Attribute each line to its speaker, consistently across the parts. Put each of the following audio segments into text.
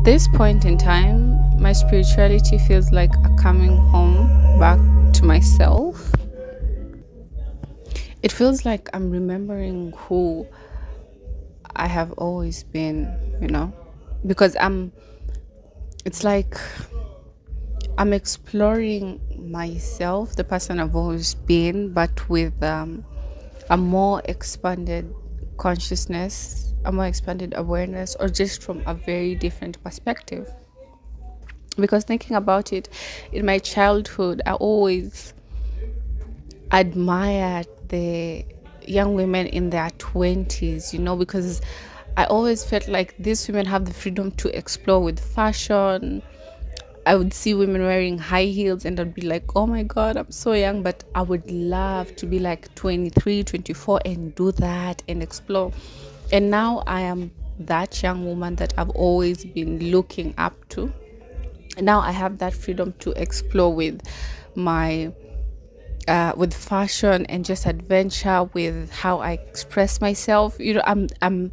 Speaker 1: this point in time, my spirituality feels like a coming home back to myself. It feels like I'm remembering who I have always been, you know, because it's like I'm exploring myself, the person I've always been, but with a more expanded consciousness, a more expanded awareness, or just from a very different perspective. Because thinking about it, in my childhood, I always admired the young women in their 20s, because I always felt like these women have the freedom to explore with fashion. I would see women wearing high heels and I'd be like, oh my God, I'm so young. But I would love to be like 23, 24 and do that and explore. And now I am that young woman that I've always been looking up to. And now I have that freedom to explore with my with fashion and just adventure with how I express myself. I'm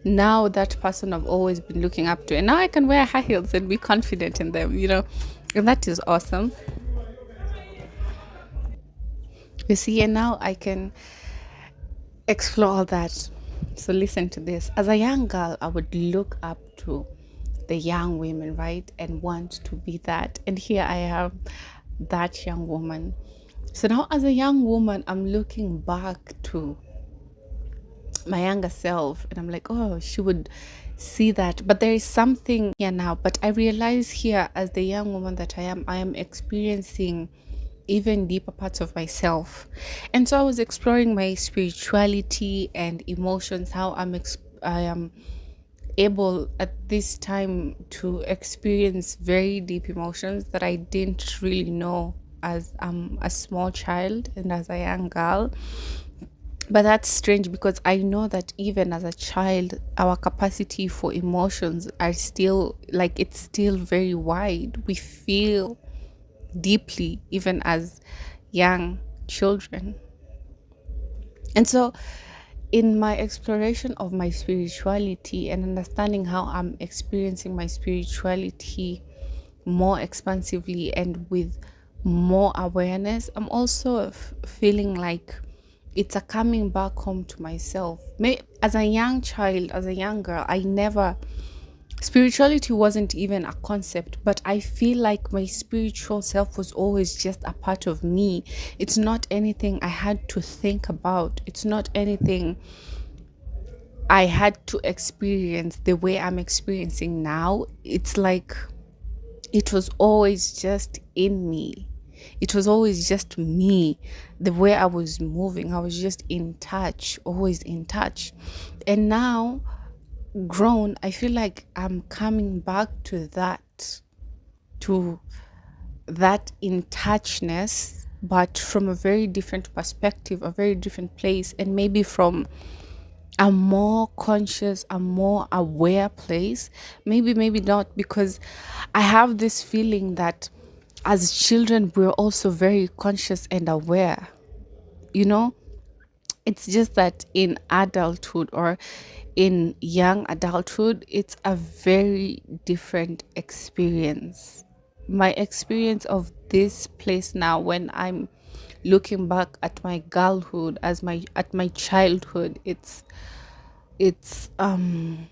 Speaker 1: now that person I've always been looking up to, and now I can wear high heels and be confident in them. And that is awesome. You see, and now I can explore all that. So listen to this. As a young girl, I would look up to the young women, right, and want to be that. And here I am, that young woman. So now, as a young woman, I'm looking back to my younger self and I'm like, oh, she would see that. But there is something here now. But I realize here, as the young woman that I am experiencing even deeper parts of myself. And so I was exploring my spirituality and emotions, how I am able at this time to experience very deep emotions that I didn't really know as a small child and as a young girl. But that's strange because I know that even as a child, our capacity for emotions are still like it's still very wide. We feel deeply even as young children. And so, in my exploration of my spirituality and understanding how I'm experiencing my spirituality more expansively and with more awareness, I'm also feeling like it's a coming back home to myself. As a young child, as a young girl, I never spirituality wasn't even a concept, but I feel like my spiritual self was always just a part of me. It's not anything I had to think about, it's not anything I had to experience the way I'm experiencing now. It's like it was always just in me. It was always just me. The way I was moving, I was just in touch, always in touch. And now, grown, I feel like I'm coming back to that in touchness, but from a very different perspective, a very different place, and maybe from a more conscious, a more aware place. Maybe not, because I have this feeling that as children we're also very conscious and aware. You know, it's just that in adulthood or in young adulthood, it's a very different experience. My experience of this place now, when I'm looking back at my girlhood as my at my childhood, it's I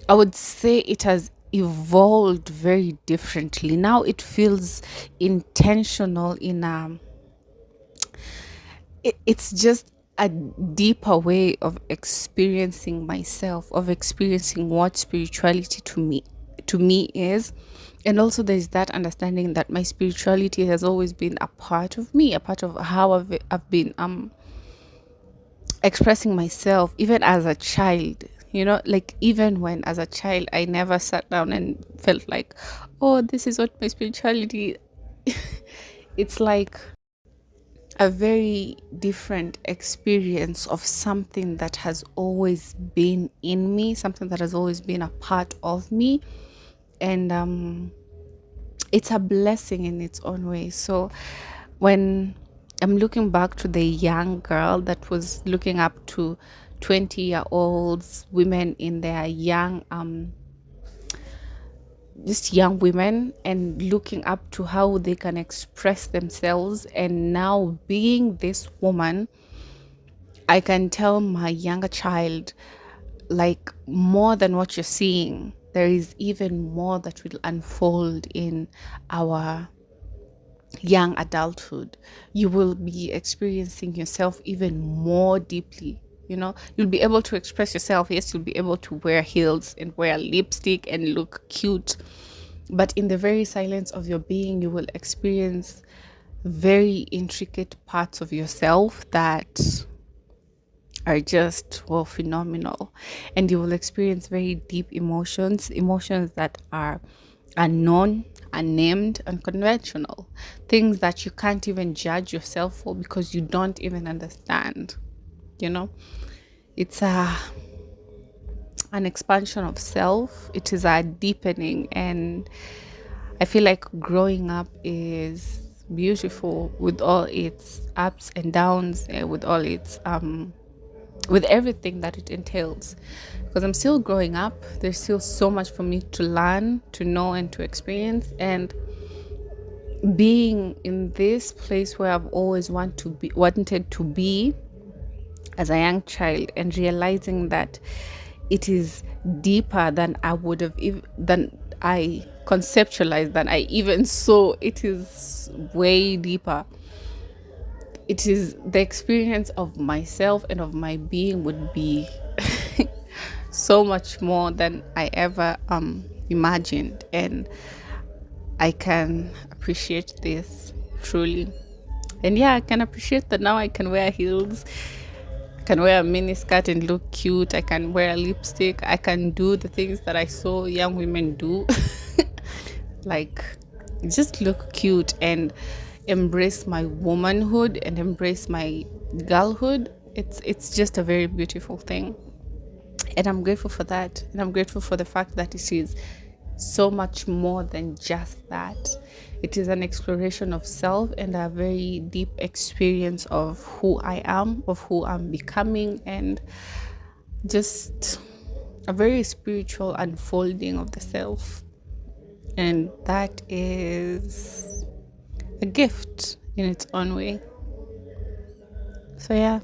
Speaker 1: would say it has evolved very differently. Now it feels intentional in it's just a deeper way of experiencing myself, of experiencing what spirituality to me is. And also there's that understanding that my spirituality has always been a part of me, a part of how I've been expressing myself even as a child. Like even when as a child I never sat down and felt like, oh, this is what my spirituality it's like a very different experience of something that has always been in me, something that has always been a part of me. And it's a blessing in its own way. So when I'm looking back to the young girl that was looking up to 20-year-olds, women in their young just young women and looking up to how they can express themselves. And now, being this woman, I can tell my younger child, like, more than what you're seeing, there is even more that will unfold in our young adulthood. You will be experiencing yourself even more deeply. You'll be able to express yourself. Yes, you'll be able to wear heels and wear lipstick and look cute, but in the very silence of your being, you will experience very intricate parts of yourself that are just, well, phenomenal. And you will experience very deep emotions that are unknown, unnamed, unconventional, things that you can't even judge yourself for because you don't even understand. You know, it's an expansion of self, it is a deepening, and I feel like growing up is beautiful with all its ups and downs, with all its with everything that it entails. Because I'm still growing up, there's still so much for me to learn, to know, and to experience. And being in this place where I've always wanted to be as a young child, and realizing that it is deeper than I would have than I conceptualized, than I even saw. It is way deeper. It is the experience of myself and of my being would be so much more than I ever imagined, and I can appreciate this truly. And yeah, I can appreciate that now I can wear heels, I can wear a mini skirt and look cute, I can wear lipstick, I can do the things that I saw young women do. Like, just look cute and embrace my womanhood and embrace my girlhood. It's just a very beautiful thing, and I'm grateful for that. And I'm grateful for the fact that it is so much more than just that. It is an exploration of self and a very deep experience of who I am, of who I'm becoming, and just a very spiritual unfolding of the self. And that is a gift in its own way. So, yeah.